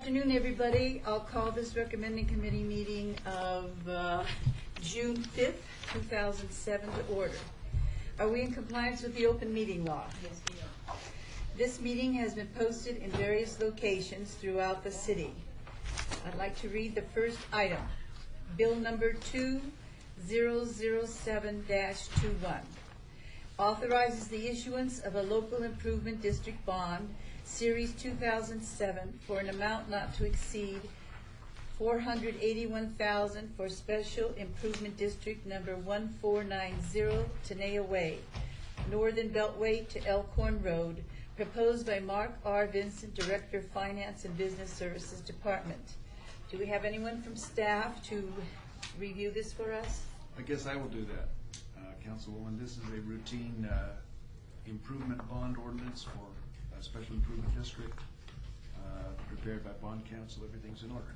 Good afternoon, everybody. I'll call this recommending committee meeting of June 5th, 2007 to order. Are we in compliance with the open meeting law? Yes, we are. This meeting has been posted in various locations throughout the city. I'd like to read the first item, Bill number 2007-21. Authorizes the issuance of a local improvement district bond, Series 2007, for an amount not to exceed $481,000 for Special Improvement District number 1490, Tenaya Way, Northern Beltway to Elkhorn Road, proposed by Mark R. Vincent, Director of Finance and Business Services Department. Do we have anyone from staff to review this for us? I guess I will do that, Councilwoman. This is a routine improvement bond ordinance for a special improvement district prepared by bond council. Everything's in order.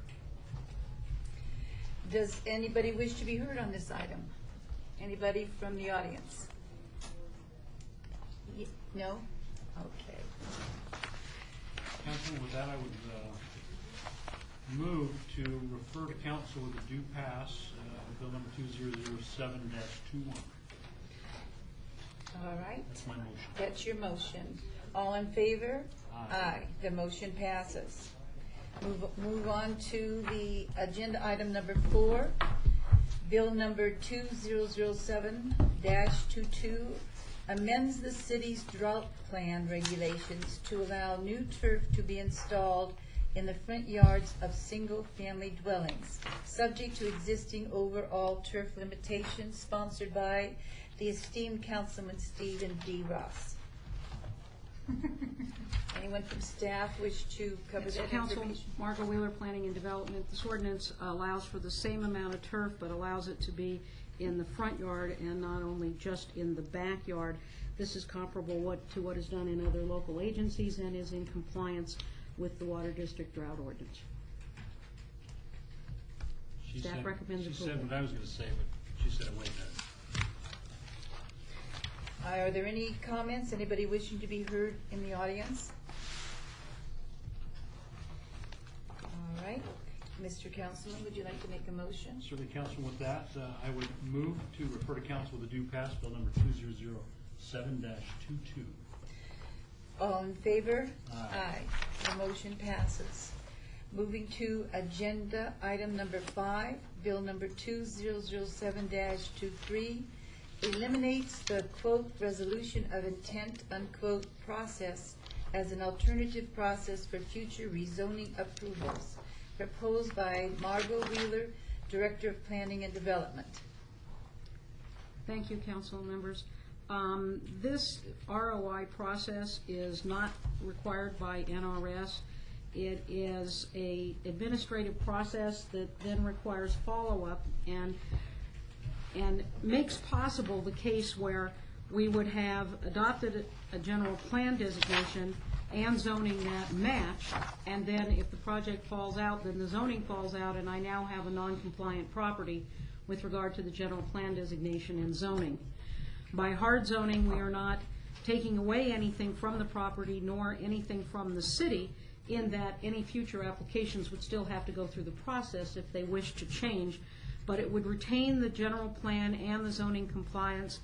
Does anybody wish to be heard on this item? Anybody from the audience? No? Okay. Council, with that, I would move to refer to council with a due pass, bill number 2007-21. All right. That's my motion. That's your motion. All in favor? Aye. The motion passes. Move on to the agenda item number 4, bill number 2007-22, amends the city's drought plan regulations to allow new turf to be installed in the front yards of single-family dwellings, subject to existing overall turf limitations, sponsored by the esteemed Councilman Stephen D. Ross. Anyone from staff wish to cover that Council, information? Margot Wheeler, Planning and Development. This ordinance allows for the same amount of turf, but allows it to be in the front yard and not only just in the backyard. This is comparable to what is done in other local agencies and is in compliance with the Water District drought ordinance. Staff recommends approval. She said what I was going to say, but she said it way better. Are there any comments? Anybody wishing to be heard in the audience? All right. Mr. Councilman, would you like to make a motion? Certainly, Council, with that, I would move to refer to council with a due pass, bill number 2007-22. All in favor? Aye. The motion passes. Moving to agenda item number 5, bill number 2007-23, eliminates the quote resolution of intent unquote process as an alternative process for future rezoning approvals, proposed by Margot Wheeler, Director of Planning and Development. Thank you, council members. This ROI process is not required by NRS. It is an administrative process that then requires follow-up and makes possible the case where we would have adopted a general plan designation and zoning that match, and then if the project falls out, then the zoning falls out, and I now have a non-compliant property with regard to the general plan designation and zoning. By hard zoning, we are not taking away anything from the property nor anything from the city, in that any future applications would still have to go through the process if they wish to change, but it would retain the general plan and the zoning compliance,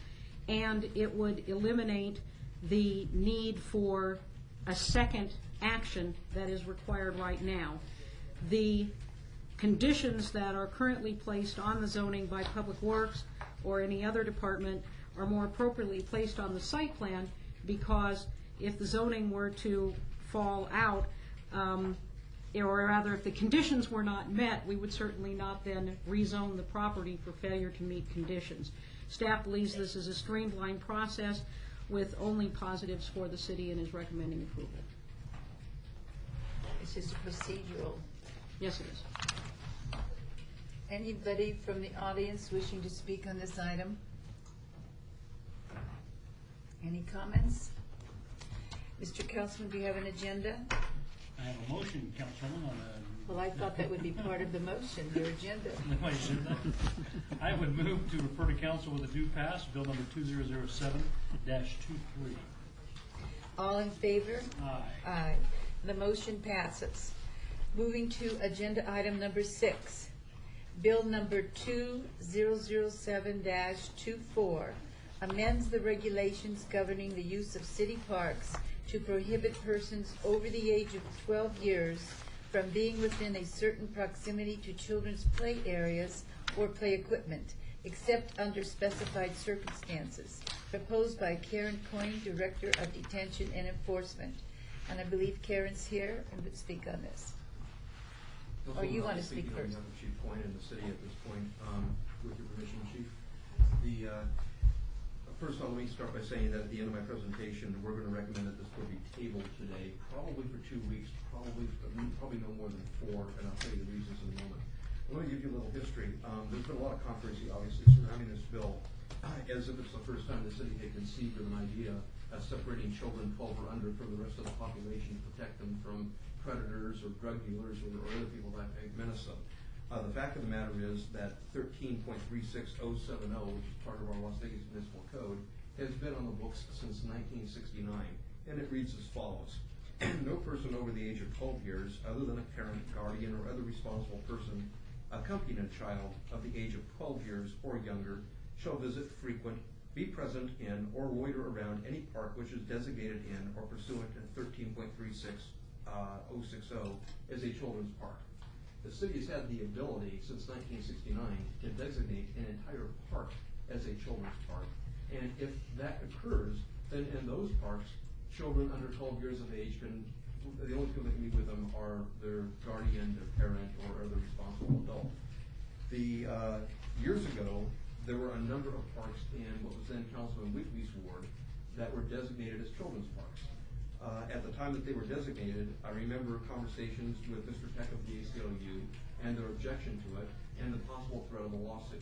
and it would eliminate the need for a second action that is required right now. The conditions that are currently placed on the zoning by Public Works or any other department are more appropriately placed on the site plan, because if the zoning were to fall out, or rather if the conditions were not met, we would certainly not then rezone the property for failure to meet conditions. Staff believes this is a streamlined process with only positives for the city and is recommending approval. This is procedural. Yes, it is. Anybody from the audience wishing to speak on this item? Any comments? Mr. Councilman, do you have an agenda? I have a motion, Councilwoman, on the... Well, I thought that would be part of the motion, your agenda. I would move to refer to council with a due pass, bill number 2007-23. All in favor? Aye. Aye. The motion passes. Moving to agenda item number 6, Bill number 2007-24 amends the regulations governing the use of city parks to prohibit persons over the age of 12 years from being within a certain proximity to children's play areas or play equipment, except under specified circumstances, proposed by Karen Coyne, Director of Detention and Enforcement. And I believe Karen's here and would speak on this. Or you want to speak first? I'm Chief Coyne in the city at this point, with your permission, Chief. First of all, let me start by saying that at the end of my presentation, we're going to recommend that this will be tabled today, probably for 2 weeks, probably no more than 4, and I'll tell you the reasons in a moment. I'm going to give you a little history. There's been a lot of controversy, obviously, surrounding this bill, as if it's the first time the city had conceived of an idea of separating children 12 or under from the rest of the population to protect them from predators or drug dealers or other people that may menace them. The fact of the matter is that 13.36070, which is part of our Las Vegas Municipal Code, has been on the books since 1969, and it reads as follows. No person over the age of 12 years, other than a parent, guardian, or other responsible person accompanying a child of the age of 12 years or younger shall visit, frequent, be present in, or loiter around any park which is designated in or pursuant to 13.36060 as a children's park. The city has had the ability since 1969 to designate an entire park as a children's park, and if that occurs, then in those parks, children under 12 years of age can, the only people that can be with them are their guardian, their parent, or other responsible adult. Years ago, there were a number of parks in what was then Councilman Wheatley's ward that were designated as children's parks. At the time that they were designated, I remember conversations with Mr. Peck of the ACLU and their objection to it and the possible threat of a lawsuit.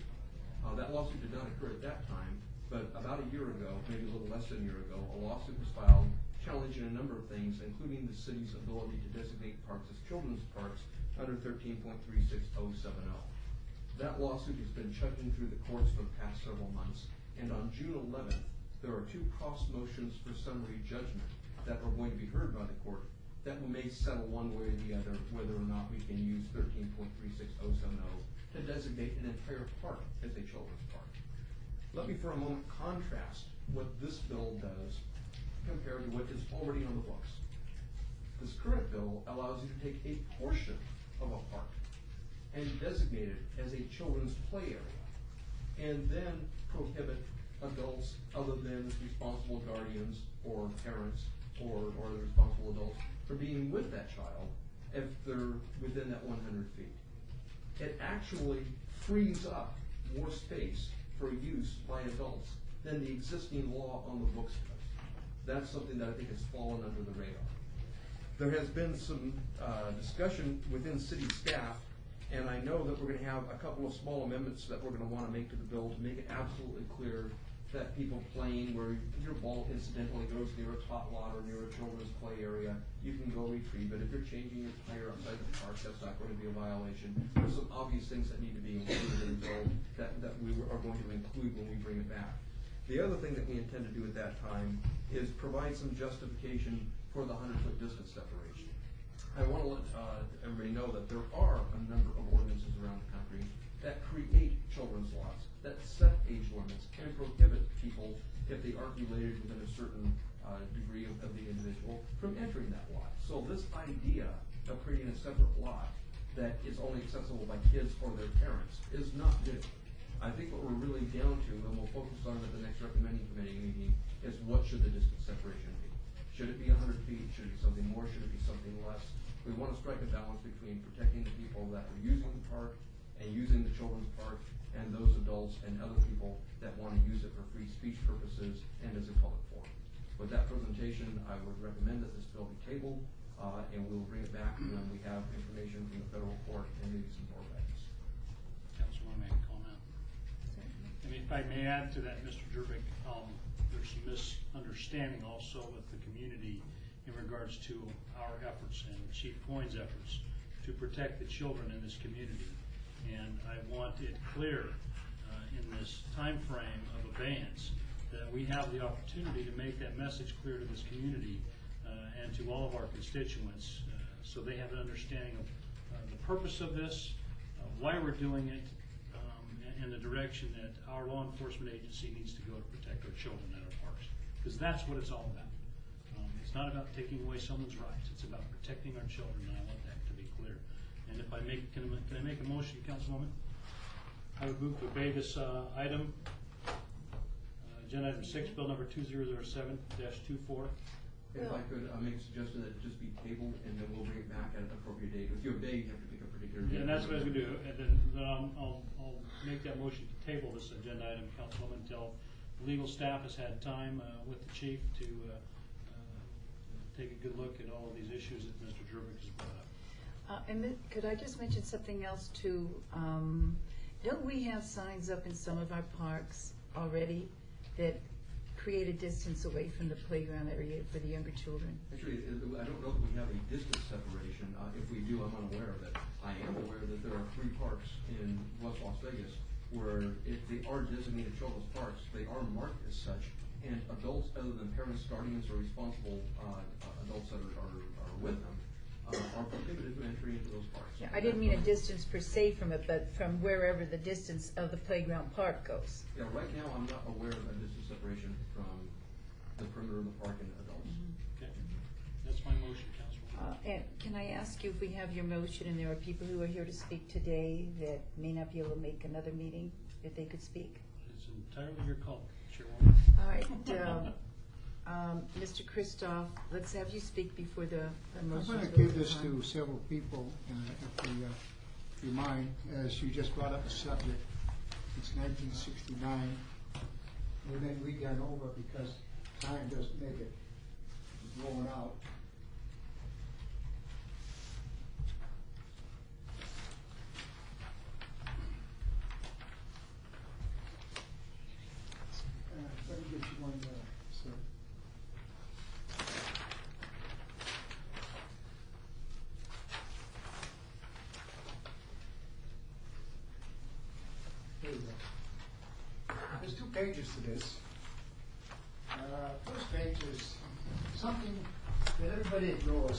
That lawsuit did not occur at that time, but about a year ago, maybe a little less than a year ago, a lawsuit was filed challenging a number of things, including the city's ability to designate parks as children's parks under 13.36070. That lawsuit has been chugging through the courts for the past several months, and on June 11th, there are 2 cross motions for summary judgment that are going to be heard by the court that may settle one way or the other whether or not we can use 13.36070 to designate an entire park as a children's park. Let me for a moment contrast what this bill does compared to what is already on the books. This current bill allows you to take a portion of a park and designate it as a children's play area, and then prohibit adults other than responsible guardians or parents or the responsible adults for being with that child if they're within that 100 feet. It actually frees up more space for use by adults than the existing law on the books does. That's something that I think has fallen under the radar. There has been some discussion within city staff, and I know that we're going to have a couple of small amendments that we're going to want to make to the bill to make it absolutely clear that people playing where your ball incidentally goes near a tot lot or near a children's play area, you can go retrieve it. If you're changing your tire outside the park, that's not going to be a violation. There's some obvious things that need to be included in the bill that we are going to include when we bring it back. The other thing that we intend to do at that time is provide some justification for the 100-foot distance separation. I want to let everybody know that there are a number of ordinances around the country that create children's lots, that set age limits, and prohibit people, if they aren't related within a certain degree of the individual, from entering that lot. So this idea of creating a separate lot that is only accessible by kids or their parents is not new. I think what we're really down to, and we'll focus on at the next recommending committee meeting, is what should the distance separation be? Should it be 100 feet? Should it be something more? Should it be something less? We want to strike a balance between protecting the people that are using the park and using the children's park, and those adults and other people that want to use it for free speech purposes and as a public forum. With that presentation, I would recommend that this bill be tabled, and we'll bring it back when we have information from the federal court and maybe some more guidance. Councilman, may I comment? And if I may add to that, Mr. Jervik, there's some misunderstanding also with the community in regards to our efforts and Chief Coyne's efforts to protect the children in this community. And I want it clear in this time frame of abeyance that we have the opportunity to make that message clear to this community and to all of our constituents so they have an understanding of purpose of this, why we're doing it, and the direction that our law enforcement agency needs to go to protect our children at our parks. Because that's what it's all about. It's not about taking away someone's rights. It's about protecting our children, and I want that to be clear. And if I make, can I make a motion, Councilwoman? I would move to obey this item. Agenda item 6, bill number 2007-24. If I could make a suggestion that it just be tabled, and then we'll bring it back at an appropriate date. If you obey, you have to pick a particular date. And that's what I was gonna do, and then I'll make that motion to table this agenda item, Councilwoman, until legal staff has had time with the chief to take a good look at all of these issues that Mr. Jervik has brought up. Could I just mention something else too? Don't we have signs up in some of our parks already that create a distance away from the playground area for the younger children? Actually, I don't know that we have a distance separation. If we do, I'm unaware of it. I am aware that there are 3 parks in West Las Vegas where if they are designated children's parks, they are marked as such, and adults other than parents, guardians, or responsible adults that are with them are prohibited from entry into those parks. Yeah, I didn't mean a distance per se from it, but from wherever the distance of the playground park goes. Yeah, right now I'm not aware of a distance separation from the perimeter of the park and adults. Okay, that's my motion, Councilwoman. And can I ask you if we have your motion and there are people who are here to speak today that may not be able to make another meeting, if they could speak? It's entirely your call, Chairwoman. All right, Mr. Kristoff, let's have you speak before the motion. I'm going to give this to several people, if you mind, as you just brought up the subject. It's 1969. And then we got over because time doesn't make it. It's rolling out. Let me get you one, sir. There you go. There's 2 pages to this. First page is something that everybody ignores.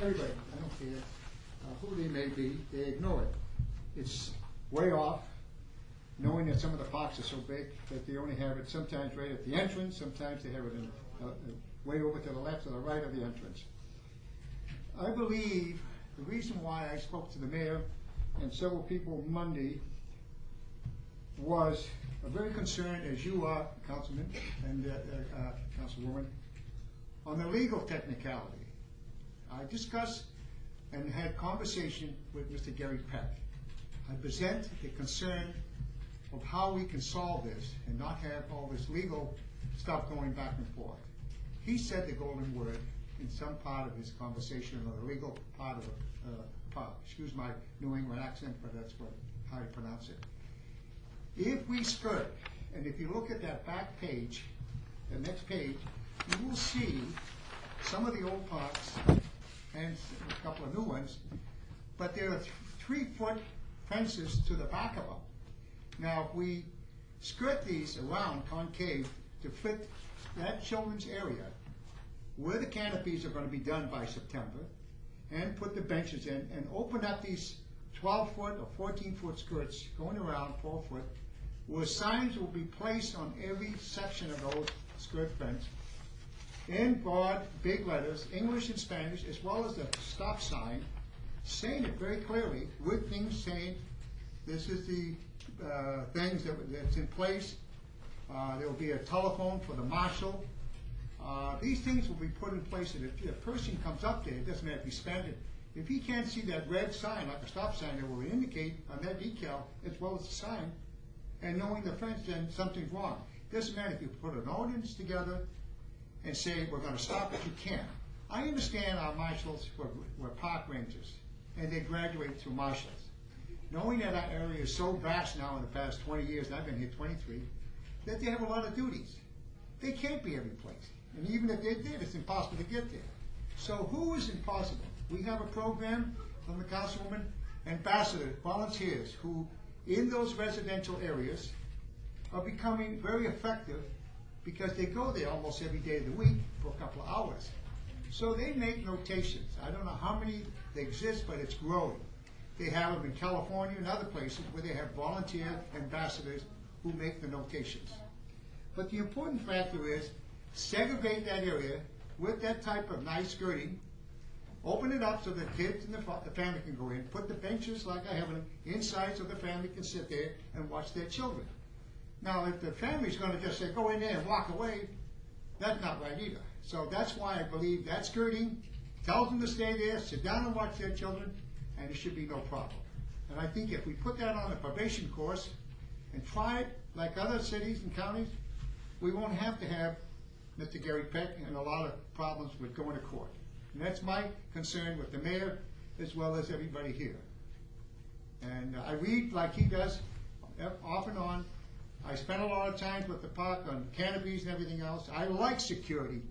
Everybody, I don't care who they may be, they ignore it. It's way off, knowing that some of the parks are so big that they only have it sometimes right at the entrance, sometimes they have it in, way over to the left or the right of the entrance. I believe the reason why I spoke to the mayor and several people Monday was very concerned, as you are, Councilman and Councilwoman, on the legal technicality. I discussed and had conversation with Mr. Gary Peck. I present the concern of how we can solve this and not have all this legal stuff going back and forth. He said the golden word in some part of his conversation, or the legal part of the part. Excuse my New England accent, but that's how you pronounce it. If we skirt, and if you look at that back page, the next page, you will see some of the old parks and a couple of new ones, but there are 3-foot fences to the back of them. Now, if we skirt these around concave to fit that children's area, where the canopies are going to be done by September, and put the benches in, and open up these 12-foot or 14-foot skirts going around 4-foot, where signs will be placed on every section of those skirt fence, in broad, big letters, English and Spanish, as well as the stop sign, saying it very clearly, with things saying, this is the things that's in place. There will be a telephone for the marshal. These things will be put in place, and if a person comes up there, it doesn't have to be spent. If he can't see that red sign, like a stop sign, that will indicate on that decal, as well as the sign, and knowing the fence, then something's wrong. Doesn't matter if you put an ordinance together and say, we're going to stop it, you can't. I understand our marshals were park rangers, and they graduated to marshals. Knowing that our area is so vast now in the past 20 years, and I've been here 23, that they have a lot of duties. They can't be every place. And even if they did, it's impossible to get there. So who is impossible? We have a program from the Councilwoman, ambassador, volunteers, who in those residential areas are becoming very effective because they go there almost every day of the week for a couple of hours. So they make notations. I don't know how many they exist, but it's growing. they have them in California and other places where they have volunteer ambassadors who make the notations. But the important factor is segregate that area with that type of nice skirting, open it up so the kids and the family can go in, put the benches like I have them inside so the family can sit there and watch their children. Now, if the family's gonna just say, go in there and walk away, that's not right either. So that's why I believe that skirting tells them to stay there, sit down and watch their children, and it should be no problem. And I think if we put that on a probation course and try it like other cities and counties, we won't have to have Mr. Gary Peck and a lot of problems with going to court. And that's my concern with the mayor as well as everybody here. And I read like he does off and on. I spent a lot of time with the park on canopies and everything else. I like security.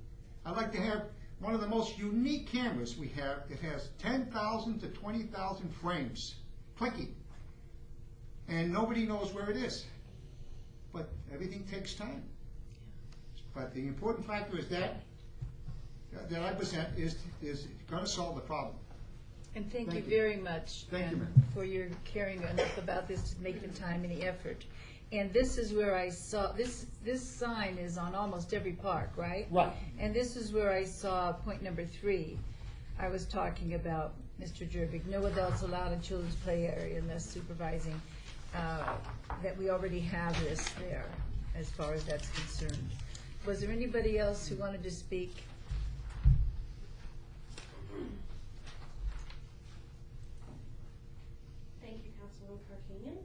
I like to have one of the most unique cameras we have. It has 10,000 to 20,000 frames, clicking. And nobody knows where it is. But everything takes time. But the important factor is that I present is going to solve the problem. And thank you Thank you. very much. Thank you, and ma'am. for your caring enough about this to make the time and the effort. And this is where I saw, this sign is on almost every park, right? Right. And this is where I saw point number 3. I was talking about, Mr. Jervik, no adults allowed in children's play area unless supervising, that we already have this there, as far as that's concerned. Was there anybody else who wanted to speak? Thank you, Councilwoman Tarkanian.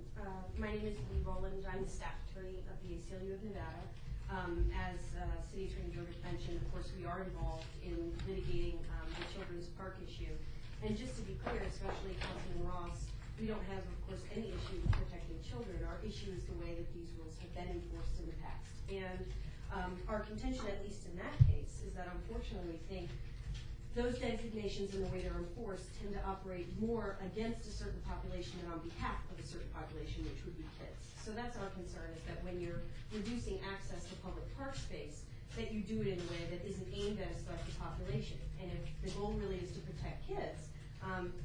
My name is Lee Rowland. I'm the staff attorney of the ACLU of Nevada. As City Attorney Jervik mentioned, of course, we are involved in litigating the children's park issue. And just to be clear, especially Councilman Ross, we don't have, of course, any issue with protecting children. Our issue is the way that these rules have been enforced in the past. And our contention, at least in that case, is that unfortunately we think those designations and the way they're enforced tend to operate more against a certain population than on behalf of a certain population, which would be kids. So that's our concern, is that when you're reducing access to public park space, that you do it in a way that isn't aimed at a selected population. And if the goal really is to protect kids,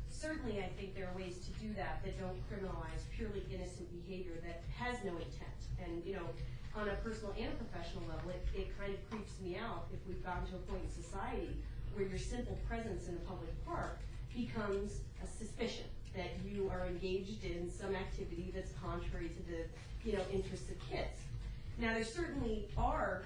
certainly I think there are ways to do that that don't criminalize purely innocent behavior that has no intent. And, you know, on a personal and a professional level, it kind of creeps me out if we've gotten to a point in society where your simple presence in a public park becomes a suspicion that you are engaged in some activity that's contrary to the, you know, interests of kids. Now, there certainly are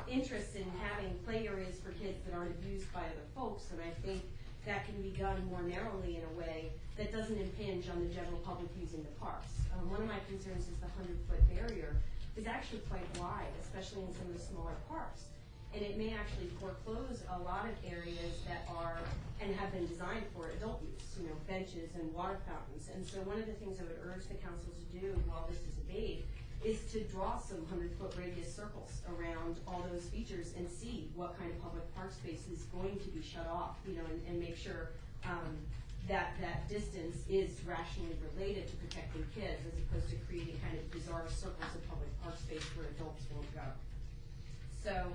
interests in having play areas for kids that aren't abused by other folks, and I think that can be done more narrowly in a way that doesn't impinge on the general public using the parks. One of my concerns is the 100-foot barrier is actually quite wide, especially in some of the smaller parks. And it may actually foreclose a lot of areas that are and have been designed for adult use, you know, benches and water fountains. And so one of the things I would urge the council to do while this is debated is to draw some 100-foot radius circles around all those features and see what kind of public park space is going to be shut off, you know, and make sure that distance is rationally related to protecting kids as opposed to creating kind of bizarre circles of public park space where adults won't go. So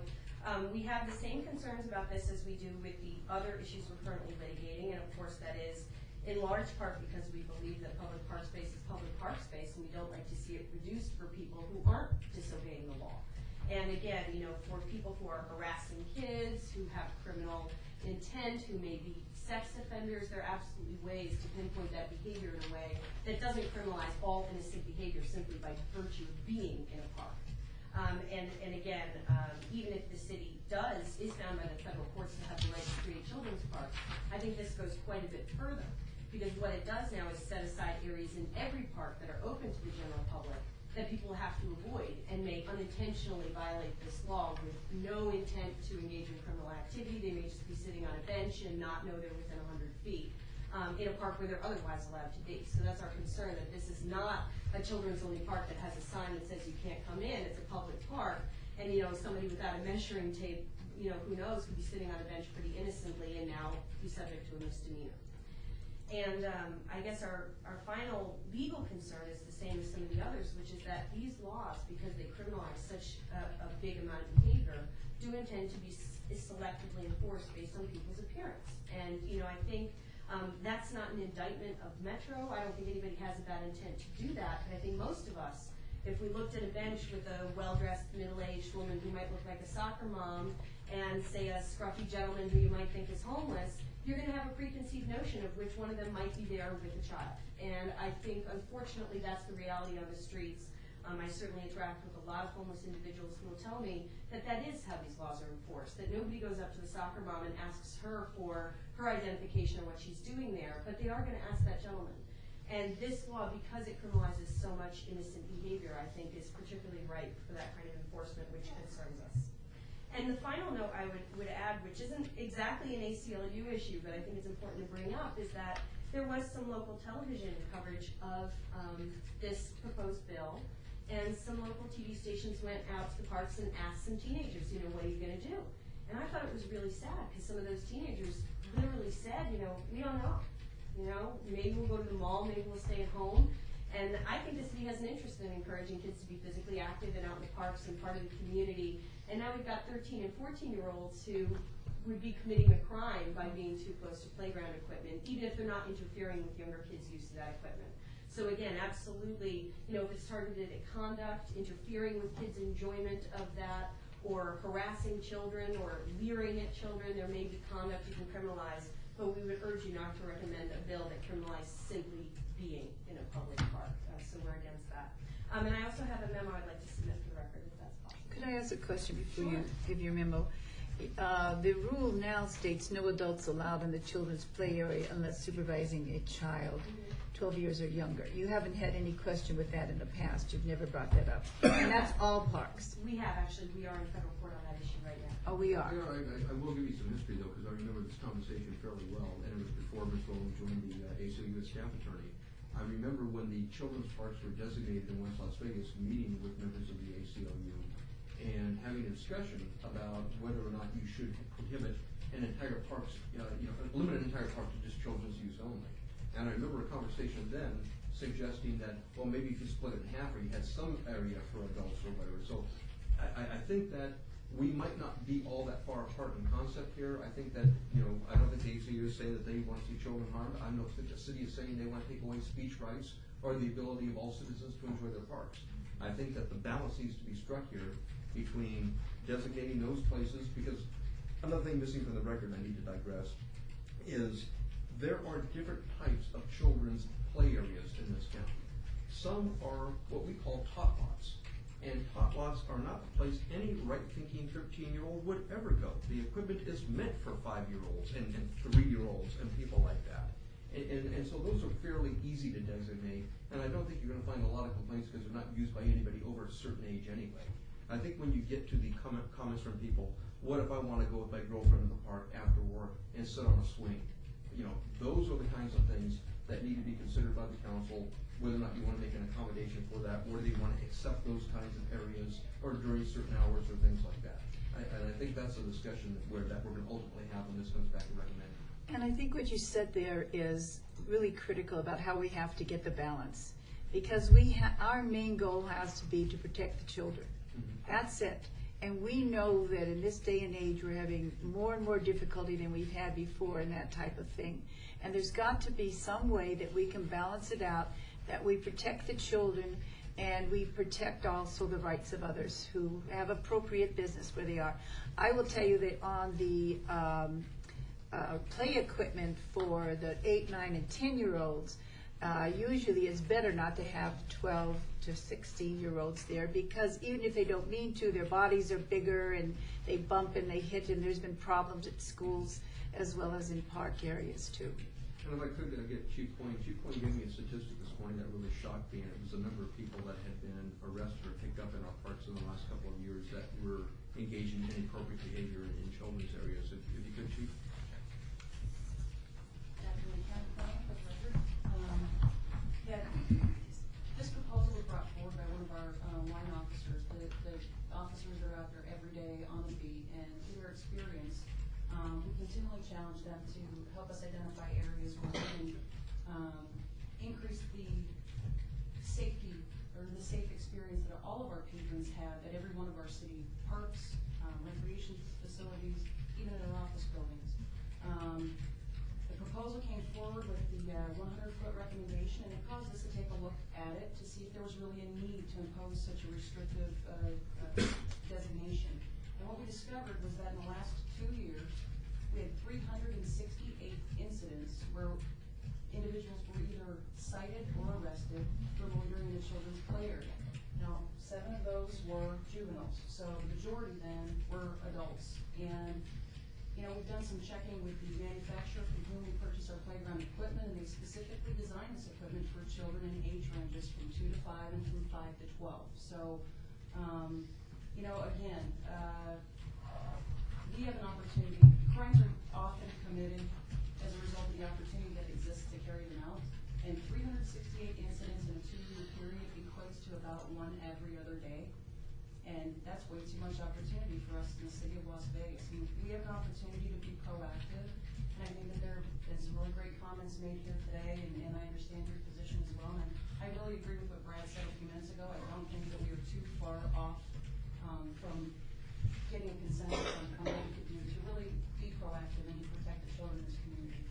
we have the same concerns about this as we do with the other issues we're currently litigating, and of course that is in large part because we believe that public park space is public park space, and we don't like to see it reduced for people who aren't disobeying the law. And again, you know, for people who are harassing kids, who have criminal intent, who may be sex offenders, there are absolutely ways to pinpoint that behavior in a way that doesn't criminalize all innocent behavior simply by virtue of being in a park. And again, even if the city is found by the federal courts to have the right to create children's parks, I think this goes quite a bit further, because what it does now is set aside areas in every park that are open to the general public that people have to avoid and may unintentionally violate this law with no intent to engage in criminal activity. They may just be sitting on a bench and not know they're within 100 feet in a park where they're otherwise allowed to be. So that's our concern, that this is not a children's only park that has a sign that says you can't come in. It's a public park, and you know, somebody without a measuring tape, you know, who knows, could be sitting on a bench pretty innocently and now be subject to a misdemeanor. And I guess our final legal concern is the same as some of the others, which is that these laws, because they criminalize such a big amount of behavior, do intend to be selectively enforced based on people's appearance. And, you know, I think That's not an indictment of Metro. I don't think anybody has a bad intent to do that, but I think most of us, if we looked at a bench with a well-dressed, middle-aged woman who might look like a soccer mom and, say, a scruffy gentleman who you might think is homeless, you're going to have a preconceived notion of which one of them might be there with a child. And I think, unfortunately, that's the reality on the streets. I certainly interact with a lot of homeless individuals who will tell me that that is how these laws are enforced, that nobody goes up to the soccer mom and asks her for her identification of what she's doing there, but they are going to ask that gentleman. And this law, because it criminalizes so much innocent behavior, I think is particularly ripe for that kind of enforcement, which concerns us. And the final note I would add, which isn't exactly an ACLU issue, but I think it's important to bring up, is that there was some local television coverage of this proposed bill, and some local TV stations went out to the parks and asked some teenagers, what are you going to do? And I thought it was really sad, because some of those teenagers literally said, we don't know. Maybe we'll go to the mall, maybe we'll stay at home. And I think the city has an interest in encouraging kids to be physically active and out in the parks and part of the community. And now we've got 13 and 14-year-olds who would be committing a crime by being too close to playground equipment, even if they're not interfering with younger kids' use of that equipment. So again, absolutely, if it's targeted at conduct, interfering with kids' enjoyment of that, or harassing children, or leering at children, there may be conduct you can criminalize, but we would urge you not to recommend a bill that criminalizes simply being in a public park. So we're against that. And I also have a memo I'd like to submit for the record, if that's possible. Could I ask a question before you give your memo? The rule now states no adults allowed in the children's play area unless supervising a child 12 years or younger. You haven't had any question with that in the past. You've never brought that up. And that's all parks. We have, actually. We are in federal court on that issue right now. Oh, we are. I will give you some history, though, because I remember this conversation fairly well, and it was before Ms. Rowland joined the ACLU as staff attorney. I remember when the children's parks were designated in West Las Vegas, meeting with members of the ACLU and having a discussion about whether or not you should prohibit an entire park's, limit an entire park to just children's use only. And I remember a conversation then suggesting that, well, maybe if you split it in half or you had some area for adults or whatever. So I think that we might not be all that far apart in concept here. I think that, I don't think the ACLU is saying that they want to see children harmed. I don't think the city is saying they want to take away speech rights or the ability of all citizens to enjoy their parks. I think that the balance needs to be struck here between designating those places, because another thing missing from the record, I need to digress, is there are different types of children's play areas in this county. Some are what we call tot lots. And tot lots are not the place any right-thinking 13-year-old would ever go. The equipment is meant for 5-year-olds and 3-year-olds and people like that. And so those are fairly easy to designate. And I don't think you're going to find a lot of complaints because they're not used by anybody over a certain age anyway. I think when you get to the comments from people, what if I want to go with my girlfriend in the park after work and sit on a swing? Those are the kinds of things that need to be considered by the council, whether or not you want to make an accommodation for that, or do you want to accept those kinds of areas, or during certain hours, or things like that. And I think that's a discussion that we're going to ultimately have when this comes back to recommend. And I think what you said there is really critical about how we have to get the balance. Because our main goal has to be to protect the children. That's it. And we know that in this day and age, we're having more and more difficulty than we've had before in that type of thing. And there's got to be some way that we can balance it out, that we protect the children and we protect also the rights of others who have appropriate business where they are. I will tell you that on the play equipment for the 8, 9, and 10-year-olds, usually it's better not to have 12 to 16-year-olds there, because even if they don't mean to, their bodies are bigger and they bump and they hit, and there's been problems at schools as well as in park areas too. And if I could get Chief Coyne gave me a statistic this morning that really shocked me, and it was the number of people that had been arrested or picked up in our parks in the last couple of years that were engaging in inappropriate behavior in children's areas. If you could, Chief. This proposal was brought forward by one of our line officers. The officers are out there every day on the beat, and through their experience, we continually challenge them to help us identify areas where we can increase the safety or the safe experience that all of our patrons have at every one of our city parks, recreation facilities, even in our office buildings. The proposal came forward with the 100-foot recommendation, and it caused us to take a look at it to see if there was really a need to impose such a restrictive designation. And what we discovered was that in the last 2 years, we had 368 incidents where individuals were either cited or arrested for loitering in the children's play area. Now, 7 of those were juveniles, so the majority then were adults. And you know, we've done some checking with the manufacturer from whom we purchase our playground equipment, and they specifically designed this equipment for children in age ranges from 2 to 5 and from 5 to 12. So, you know, again, we have an opportunity. Crimes are often committed as a result of the opportunity that exists to carry them out. And 368 incidents in a 2-year period equates to about 1 every other day. And that's way too much opportunity for us in the city of Las Vegas. I mean, we have an opportunity to be proactive, and I think that there is really great comments made here today, and I understand your position as well. And I really agree with what Brad said a few minutes ago. I don't think that we are too far off from getting a consensus on what we could do to really be proactive and to protect the children in this community.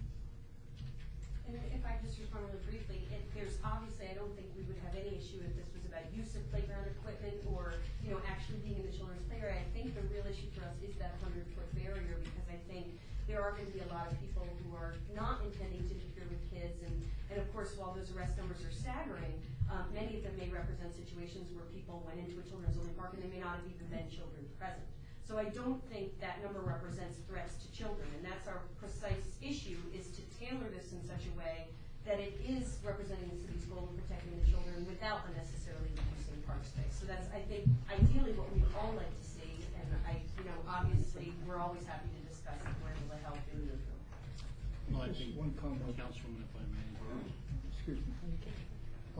And if I just respond really briefly, there's obviously, I don't think we would have any issue if this was about use of playground equipment or, you know, actually being in the children's play area. I think the real issue for us is that 100-foot barrier, because I think there are going to be a lot of people who are not intending to interfere with kids. And of course, while those arrest numbers are staggering, many of them may represent situations where people went into a children's only park and they may not have even been children present. So I don't think that number represents threats to children, and that's our precise issue, is to tailor this in such a way that it is representing the city's goal of protecting the children without unnecessarily reducing park space. So that's, I think, ideally what we'd all like to see, and you know, obviously, we're always happy to discuss if we're able to help in the room. Well, I Just think, one comment. Councilwoman, if I may. Excuse me.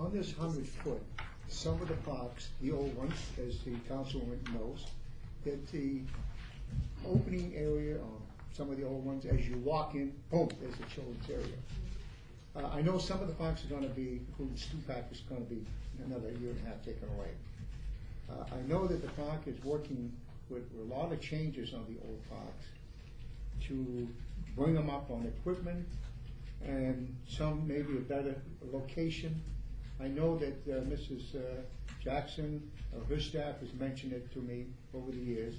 On this 100-foot, some of the parks, the old ones, as the councilwoman knows, that the opening area, or some of the old ones, as you walk in, boom, there's a children's area. I know some of the parks are going to be, including Stupak, is going to be another 1.5 years taken away. I know that the park is working with a lot of changes on the old parks to bring them up on equipment, and some maybe a better location. I know that Mrs. Jackson, her staff has mentioned it to me over the years,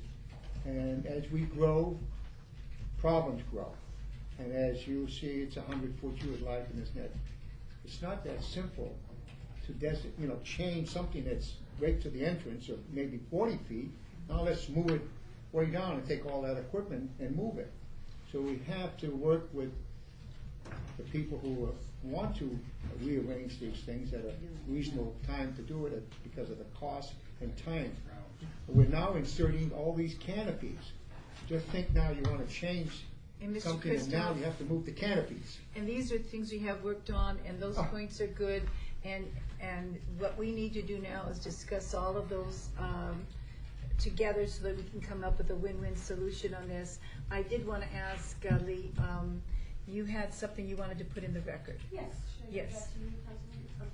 and as we grow, problems grow. And as you see, it's 100-foot, you would like in this net. It's not that simple to change something that's right to the entrance, or maybe 40 feet. Now let's move it way down and take all that equipment and move it. So we have to work with the people who want to rearrange these things at a reasonable time to do it because of the cost and time. We're now inserting all these canopies. Just think now you want to change And Mr. something, and now Christoph, you have to move the canopies. and these are things we have worked on, and those points are good. And what we need to do now is discuss all of those together so that we can come up with a win-win solution on this. I did want to ask Lee, you had something you wanted to put in the record, Yes, should I give Yes. that to you, Councilman? Okay.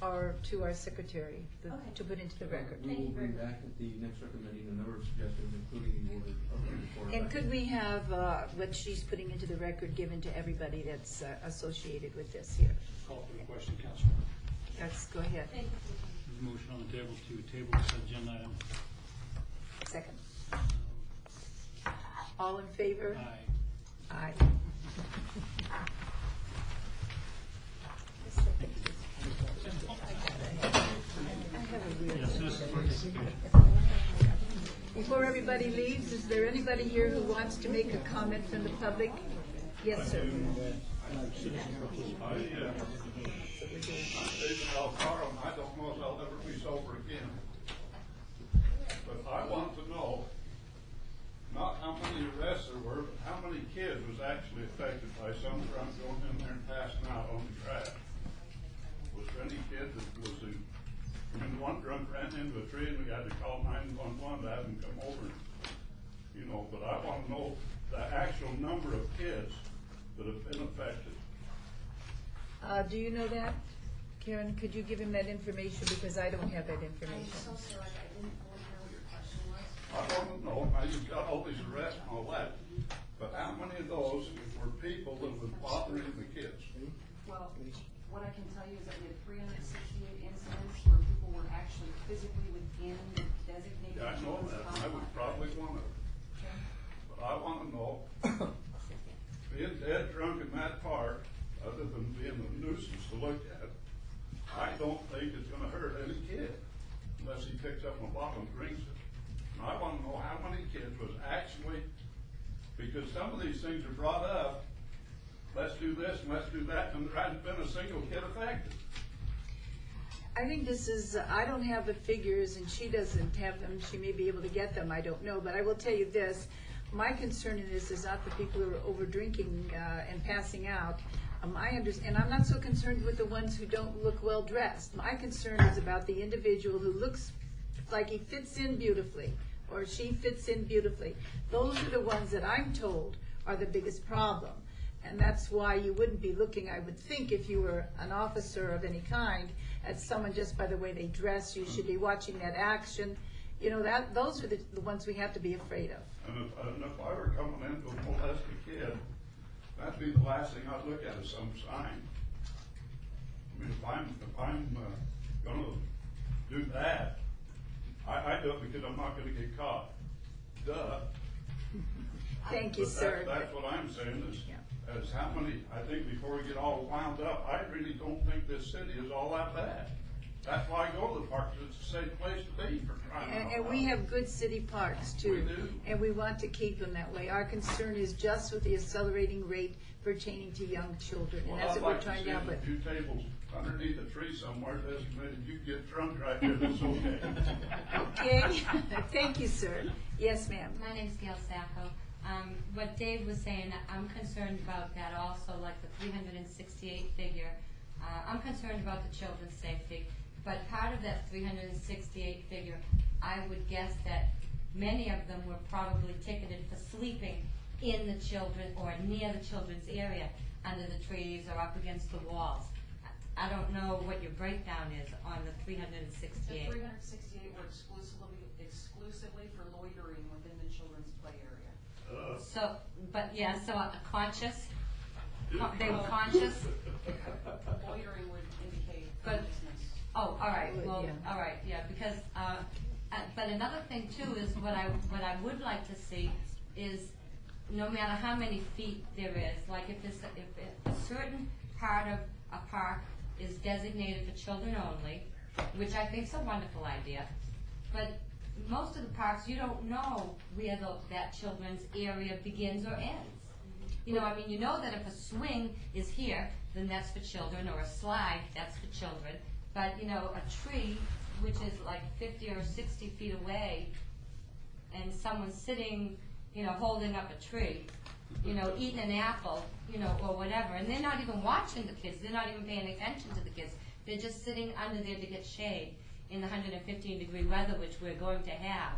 or to our secretary, Okay. to put into the record. We will bring back at the next recommending a number of suggestions, including the order of the report. And could we have what she's putting into the record given to everybody that's associated with this here? Call for the question, Councilwoman. Yes, go ahead. Thank you. There's a motion on the table to table this agenda item. Second. All in favor? Aye. Aye. Yes, this is participation. Before everybody leaves, is there anybody here who wants to make a comment from the public? Yes, sir. David Alfaro, and I don't know if I'll ever be sober again. But I want to know, not how many arrests there were, but how many kids was actually affected by some drunk going in there and passing out on the track. Was there any kid that was one drunk ran into a tree and we had to call 911 to have him come over, but I want to know the actual number of kids that have been affected. Do you know that? Karen, could you give him that information, because I don't have that I'm information. so sorry, I didn't fully hear what your question was. I want to know, I just got all these arrests and all that, but how many of those were people that was bothering the kids? Well, what I can tell you is that we had 368 incidents where people were actually physically within the designated Yeah, I know children's that, and I was confines. probably one of them. Okay. But I wanna know, being dead drunk in that park, other than being a nuisance to look at, I don't think it's gonna hurt any kid unless he picks up a bottle and drinks it. And I wanna know how many kids was actually, because some of these things are brought up, let's do this and let's do that, and there hasn't been a single kid affected. I think this is, I don't have the figures and she doesn't have them, she may be able to get them, I don't know, but I will tell you this, my concern in this is not the people who are over drinking and passing out. And I'm not so concerned with the ones who don't look well dressed. My concern is about the individual who looks like he fits in beautifully, or she fits in beautifully. Those are the ones that I'm told are the biggest problem. And that's why you wouldn't be looking, I would think, if you were an officer of any kind, at someone just by the way they dress. You should be watching that action. You know, those are the ones we have to be afraid of. And if I were coming in to molest a kid, that'd be the last thing I'd look at is some sign. I mean, if I'm gonna do that, I do it because I'm not gonna get caught. Duh. Thank you, But sir. That's what I'm saying is, Yeah. is how many, I think before we get all wound up, I really don't think this city is all that bad. That's why I go to the park, 'cause it's a safe place to be for crying out And we loud. have good city parks too. We do. And we want to keep them that way. Our concern is just with the accelerating rate pertaining to young children. And Well, that's I'd what we're like to trying see to a help with. few tables underneath a tree somewhere designated, you get drunk right here, that's okay. Okay, thank you, sir. Yes, ma'am. My name's Gail Sacco. What Dave was saying, I'm concerned about that also, like the 368 figure. I'm concerned about the children's safety, but part of that 368 figure, I would guess that many of them were probably ticketed for sleeping in the children or near the children's area, under the trees or up against the walls. I don't know what your breakdown is on the The 368. 368 were exclusively for loitering within the children's play area. So, but yeah, so a conscious, they were conscious. Loitering would indicate But- homelessness. Oh, all right, well, Yeah. all right, yeah, because, but another thing too is what I would like to see is no matter how many feet there is, like if a certain part of a park is designated for children only, which I think is a wonderful idea, but most of the parks, you don't know where that children's area begins or ends. You know, I mean, you know that if a swing is here, then that's for children, or a slide, that's for children. But, you know, a tree, which is like 50 or 60 feet away, and someone's sitting, you know, holding up a tree, you know, eating an apple, you know, or whatever, and they're not even watching the kids, they're not even paying attention to the kids. They're just sitting under there to get shade in the 115-degree weather, which we're going to have.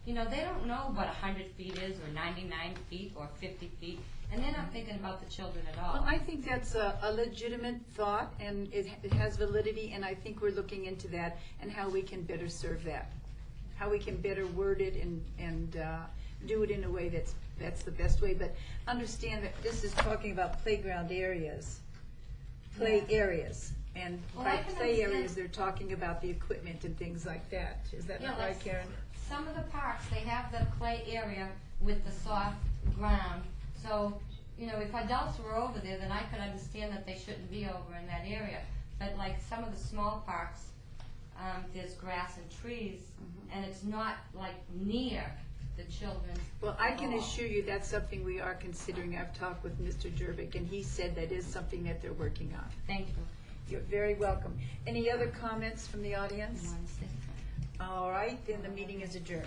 You know, they don't know what 100 feet is, or 99 feet, or 50 feet, and they're not thinking about the children at all. Well, I think that's a legitimate thought, and it has validity, and I think we're looking into that and how we can better serve that. How we can better word it and do it in a way that's the best way. But understand that this is talking about playground areas, play areas. And Well, by I can play understand- areas, they're talking about the equipment and things like that. Is that Yeah, not right, like Karen? Some of the parks, they have the play area with the soft ground. So, you know, if adults were over there, then I could understand that they shouldn't be over in that area. But like some of the small parks, there's grass and trees, and it's not like near the children's. Well, I can hall. assure you that's something we are considering. I've talked with Mr. Jervik, and he said that is something that they're working on. Thank you. You're very welcome. Any other comments from the audience? All right, then the meeting is adjourned.